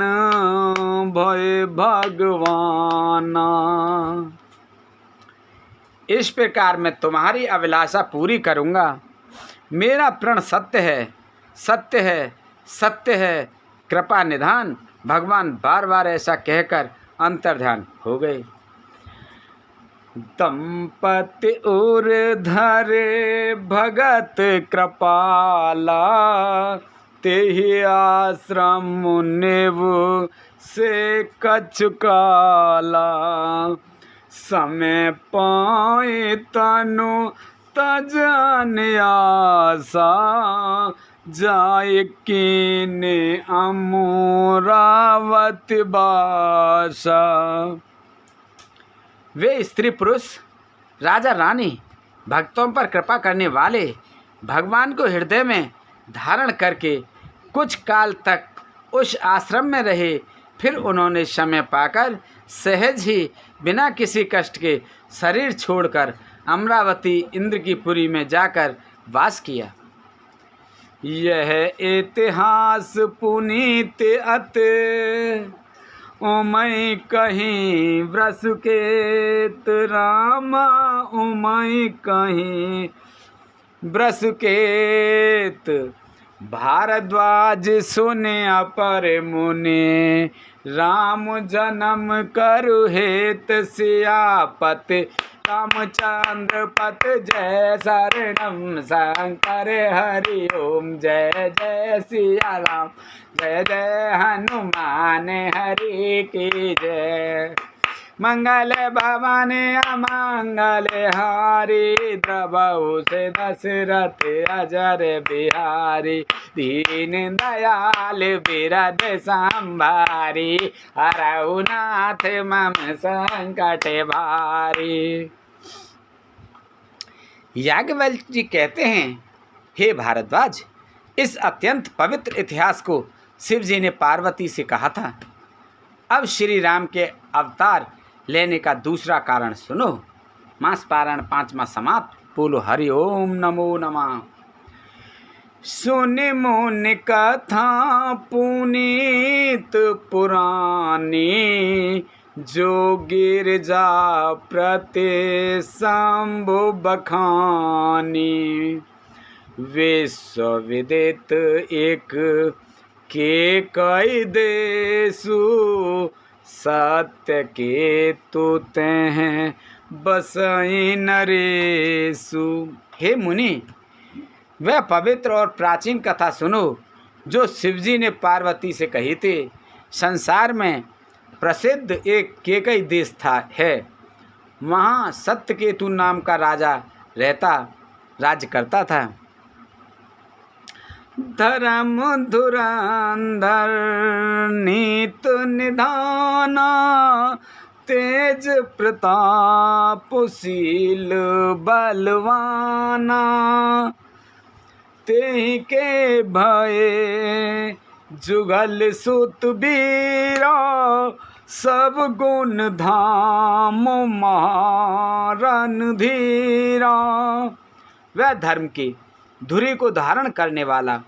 [SPEAKER 1] भय भगवाना। इस प्रकार मैं तुम्हारी अभिलाषा पूरी करूँगा। मेरा प्रण सत्य है, सत्य है, सत्य है, कृपा निधान। भगवान बार बार ऐसा कहकर अंतर्ध्यान हो गए। दंपति उर धरे भगत कृपाला, तेहि आश्रम मुनिव से कछु काला। समय पाए तनु तजन आसा, जाय कीने अमरावत बासा। वे स्त्री पुरुष राजा रानी भक्तों पर कृपा करने वाले भगवान को हृदय में धारण करके कुछ काल तक उस आश्रम में रहे। फिर उन्होंने समय पाकर सहज ही बिना किसी कष्ट के शरीर छोड़कर अमरावती इंद्र की पुरी में जाकर वास किया। यह इतिहास पुनीत अति, उमय कहीं वृषकेत रामा, उमय कहीं वृषकेत। भारद्वाज सुने अपर मुनि, राम जन्म करु हेत सियापति। रामचंद्र पत जय शरणम शंकर हरि ओम, जय जय सिया राम, जय जय हनुमान हरि की जय। मंगल भवानी अमंगल हारी, द्रवहु से दशरथ अजर बिहारी। दीन दयाल बिरद संभारी, हरहु नाथ मम संकट भारी। याज्ञवल्क्य जी कहते हैं, हे भारद्वाज, इस अत्यंत पवित्र इतिहास को शिव जी ने पार्वती से कहा था। अब श्री राम के अवतार लेने का दूसरा कारण सुनो। मास पारायण 5वां समाप्त। बोलो हरि ओम नमो नमः। सुन मुनि कथा पुनीत पुरानी, जो गिरजा प्रति शंभु बखानी। विश्व विदित एक के कई देसु, सत्य के तुते हैं बसई नरेसु। हे मुनि, वह पवित्र और प्राचीन कथा सुनो जो शिवजी ने पार्वती से कही थी। संसार में प्रसिद्ध एक केकई देश है। वहाँ सत्यकेतु नाम का राजा राज्य करता था। धर्म धुरंधर नीत निधाना, तेज प्रतापशील बलवाना। तेहि के भये जुगल सुत बीरा, सब गुण धाम महारन धीरा। वह धर्म की धुरी को धारण करने वाला,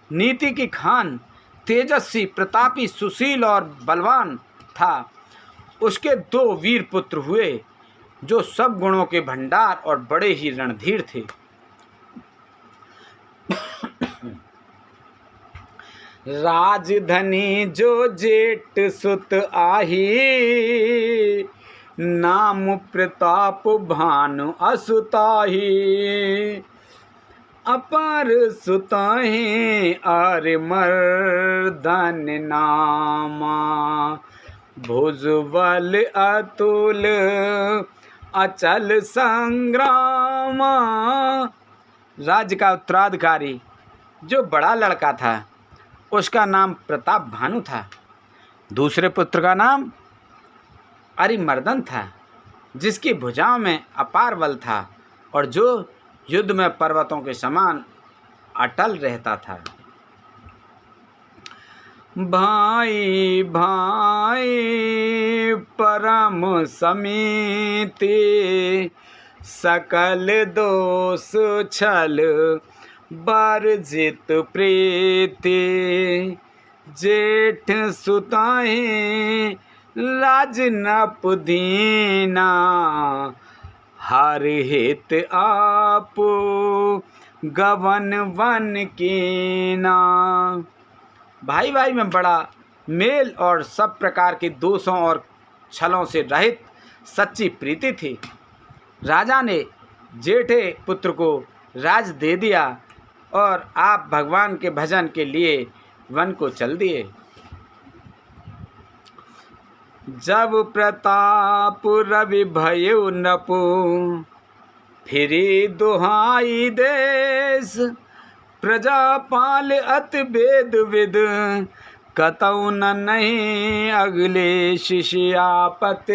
[SPEAKER 1] नीति की खान, तेजस्वी, प्रतापी, सुशील और बलवान था। उसके 2 वीर पुत्र हुए जो सब गुणों के भंडार और बड़े ही रणधीर थे। राजधनी जो जेठ सुत आही, नाम प्रताप भानु असुताही। अपर सुताही आर्यमर्दन नामा, भुजबल अतुल अचल संग्रामा। राज्य का उत्तराधिकारी जो बड़ा लड़का था उसका नाम प्रताप भानु था। दूसरे पुत्र का नाम अरिमर्दन था, जिसकी भुजाओं में अपार बल था और जो युद्ध में पर्वतों के समान अटल रहता था। भाई भाई परम समीति, सकल दोष छल बरजित प्रीति। जेठ सुताहि राजनप दीना, हर हित आप गवन वन कीना। भाई भाई में बड़ा मेल और सब प्रकार के दोषों और छलों से रहित सच्ची प्रीति थी। राजा ने जेठे पुत्र को राज दे दिया और आप भगवान के भजन के लिए वन को चल दिए। जब प्रताप रवि भयो नपु, फिरी दुहाई देश। प्रजापाल अति वेद विद, कतौ न नहीं अगले। शिष्यापत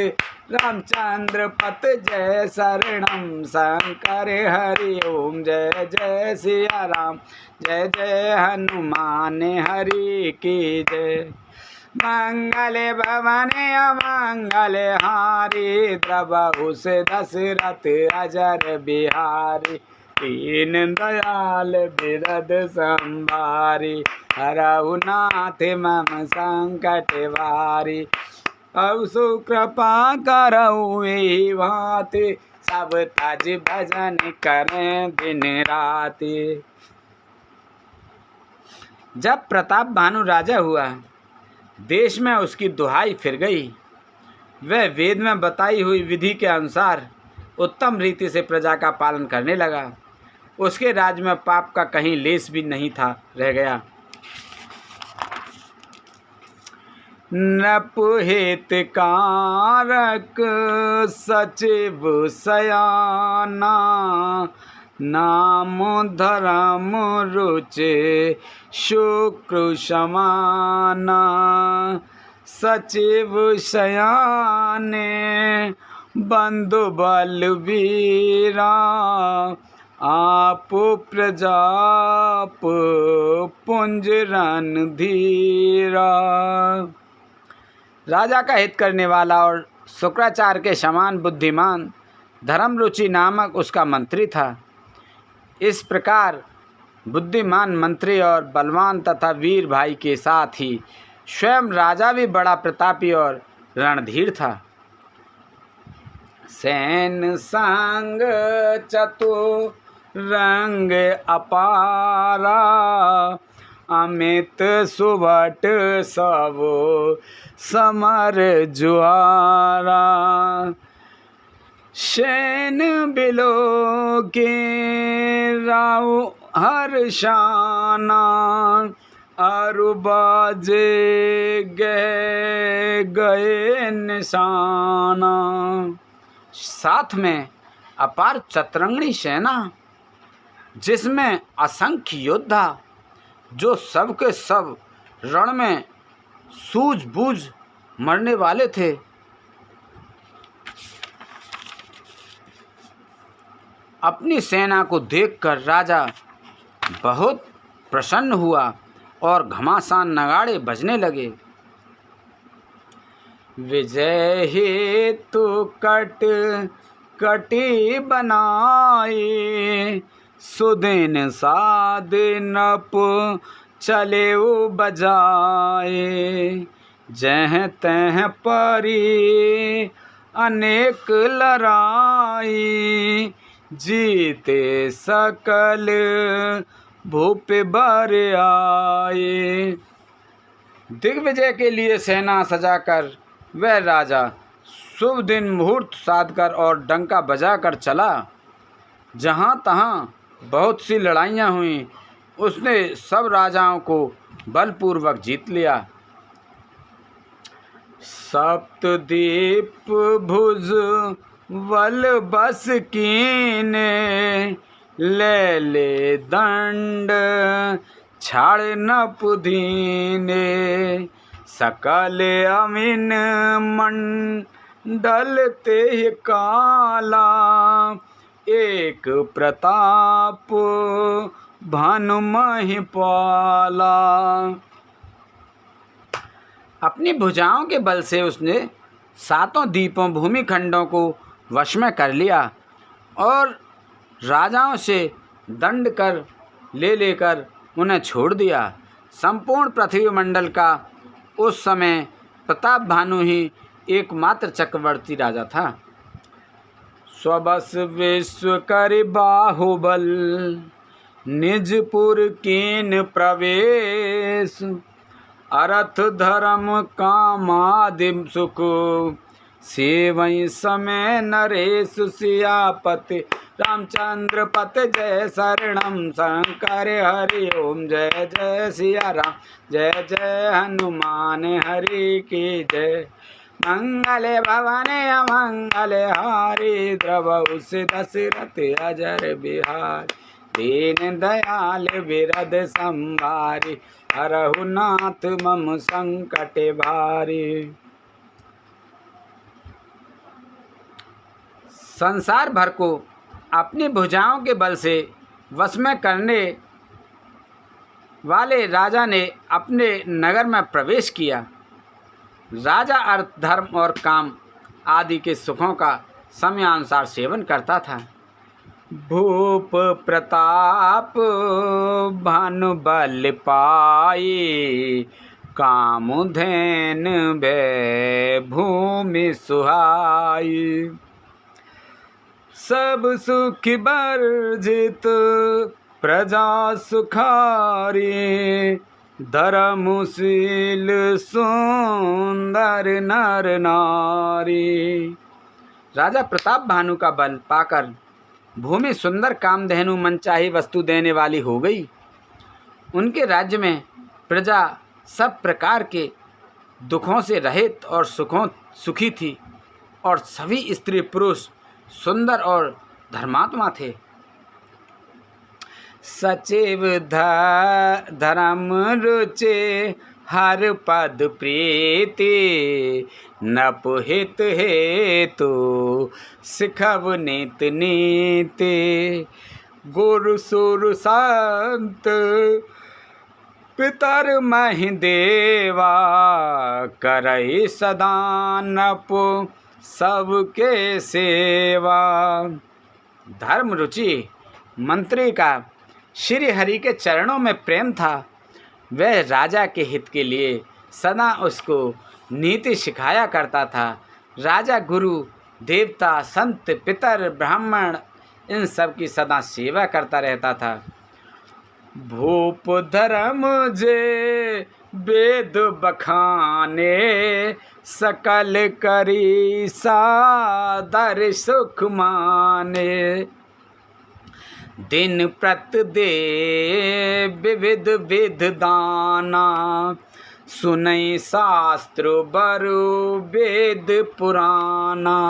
[SPEAKER 1] रामचंद्र पत जय शरणम शंकर हरि ओम। जय जय सिया राम, जय जय हनुमान हरि की जय। मंगल भवन अमंगल हारी, द्रवहु से दशरथ अजर बिहारी। दीन दयाल बिरद संभारी, हरहु नाथ मम संकट वारी। अब सुकृपा करऊ एहि भांति, सब तज भजन करें दिन राति। जब प्रताप भानु राजा हुआ, देश में उसकी दुहाई फिर गई। वह वेद में बताई हुई विधि के अनुसार उत्तम रीति से प्रजा का पालन करने लगा। उसके राज्य में पाप का कहीं लेस भी नहीं था रह गया। नपुहित कारक सचिव सयाना, नाम धर्म रुचि शुक्र समाना। सचिव सयाने बंधु बलवीरा, आप प्रजाप पुंज रणधीरा। राजा का हित करने वाला और शुक्राचार्य के समान बुद्धिमान धर्मरुचि नामक उसका मंत्री था। इस प्रकार बुद्धिमान मंत्री और बलवान तथा वीर भाई के साथ ही स्वयं राजा भी बड़ा प्रतापी और रणधीर था। सैन संग चतुरंग अपारा, अमित सुभट सब समर जुआरा। शैन बिलो के राव हर्षाना, अरुबाजे गए निशाना। साथ में अपार चतुरंगी सेना, जिसमें असंख्य योद्धा, जो सब के सब रण में सूझबूझ मरने वाले थे। अपनी सेना को देखकर राजा बहुत प्रसन्न हुआ और घमासान नगाड़े बजने लगे। विजय हेतु कटी बनाए, सुदिन सादिनप चले बजाए। जह तह परी अनेक लड़ाई, जीते सकल भूप बर आए। दिग्विजय के लिए सेना सजाकर वह राजा शुभ दिन मुहूर्त साधकर और डंका बजाकर चला। जहाँ तहाँ बहुत सी लड़ाइयाँ हुईं, उसने सब राजाओं को बलपूर्वक जीत लिया। सप्तदीप भुज वल बस कीने, ले दंड छाड़ न पुदीने। सकल अमिन मंडल ते काला, एक प्रताप भानु महिपाला। अपनी भुजाओं के बल से उसने सातों द्वीपों भूमिखंडों को वश में कर लिया और राजाओं से दंड कर लेकर उन्हें छोड़ दिया। संपूर्ण पृथ्वी मंडल का उस समय प्रताप भानु ही एकमात्र चक्रवर्ती राजा था। स्वबस विश्व कर बाहुबल, निजपुर कीन प्रवेश। अरथ धर्म कामादिम सुख, सेवई समय नरेश। सियापति रामचंद्र पत जय शरणम शंकर हरि ओम। जय जय सिया राम, जय जय हनुमान हरि की जय। मंगल भवने अमंगल हारी, द्रवहु दशरथ अजर बिहार। दीन दयाल बिरद संभारी, हरहु नाथ मम संकट भारी। संसार भर को अपनी भुजाओं के बल से वश में करने वाले राजा ने अपने नगर में प्रवेश किया। राजा अर्थ, धर्म और काम आदि के सुखों का समयानुसार सेवन करता था। भूप प्रताप भानु बल पाई, कामुधेन भय भूमि सुहाई। सब सुख वर्जित प्रजा सुखारी, धर्मशील सुंदर नर नारी। राजा प्रताप भानु का बल पाकर भूमि सुंदर कामधेनु मनचाही वस्तु देने वाली हो गई। उनके राज्य में प्रजा सब प्रकार के दुखों से रहित और सुखी थी और सभी स्त्री पुरुष सुंदर और धर्मात्मा थे। सचिव धर्म रुचे हर पद प्रीति, नपुहित हेतु सिखव नीत नीति। गुरु सुर संत पितर महि देवा, करई सदा नप सबके सेवा। धर्म रुचि मंत्री का श्री हरि के चरणों में प्रेम था। वह राजा के हित के लिए सदा उसको नीति सिखाया करता था। राजा गुरु देवता संत पितर ब्राह्मण इन सब की सदा सेवा करता रहता था। भूप धर्म जे वेद बखाने, सकल करी सादर सुख माने। दिन प्रत दे विविध विध दाना, सुनई शास्त्र बरु वेद पुराना।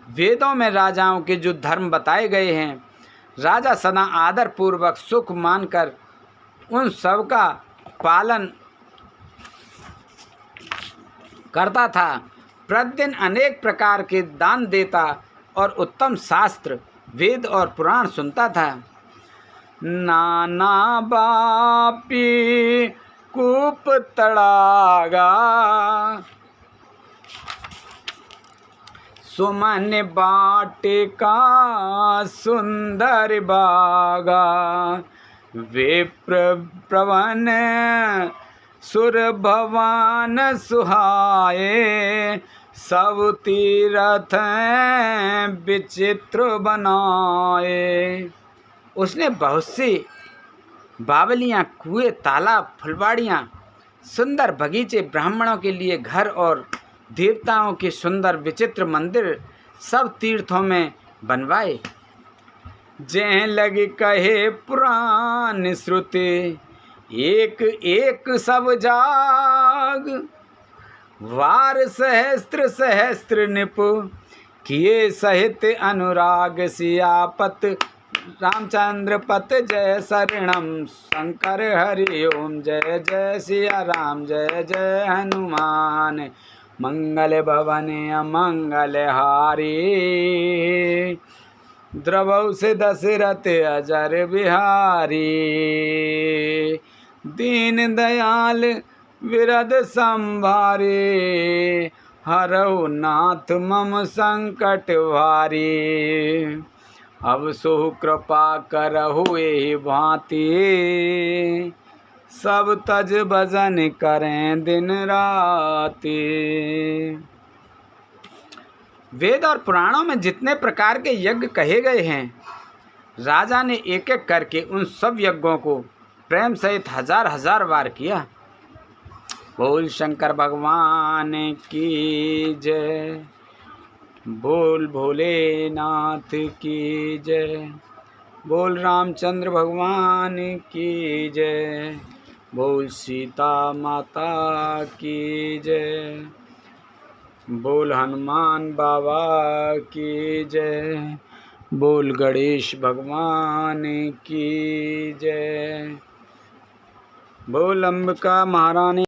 [SPEAKER 1] वेदों में राजाओं के जो धर्म बताए गए हैं, राजा सदा आदर पूर्वक सुख मानकर उन सब का पालन करता था। प्रतिदिन अनेक प्रकार के दान देता और उत्तम शास्त्र वेद और पुराण सुनता था। नाना बापी कूप तड़ागा, सुमन बाटिका सुंदर बागा। विप्र प्रवन सुर भवन सुहाए, सब तीरथ विचित्र बनाए। उसने बहुत सी बावलियाँ, कुएं, तालाब, फुलवाड़ियाँ, सुंदर बगीचे, ब्राह्मणों के लिए घर और देवताओं के सुंदर विचित्र मंदिर सब तीर्थों में बनवाए। जय लग कहे पुराण श्रुति, एक एक सब जाग। वार सहस्त्र सहस्त्र निप, किए सहित अनुराग। सियापत रामचंद्र पत जय शरणम, शंकर हरि ओम जय जय सिया राम, जय जय हनुमान। मंगल भवन अमंगल हारी, द्रवौ से दशरथ अजर बिहारी। दीन दयाल विरद संभारे, हरौ नाथ मम संकट भारी। अब सो कृपा करहु एहि भांति, सब तज भजन करें दिन राति। वेद और पुराणों में जितने प्रकार के यज्ञ कहे गए हैं, राजा ने एक एक करके उन सब यज्ञों को प्रेम सहित हजार हजार बार किया। बोल शंकर भगवान की जय, बोल भोलेनाथ की जय, बोल रामचंद्र भगवान की जय, बोल सीता माता की जय, बोल हनुमान बाबा की जय, बोल गणेश भगवान की जय, बोल अंबिका महारानी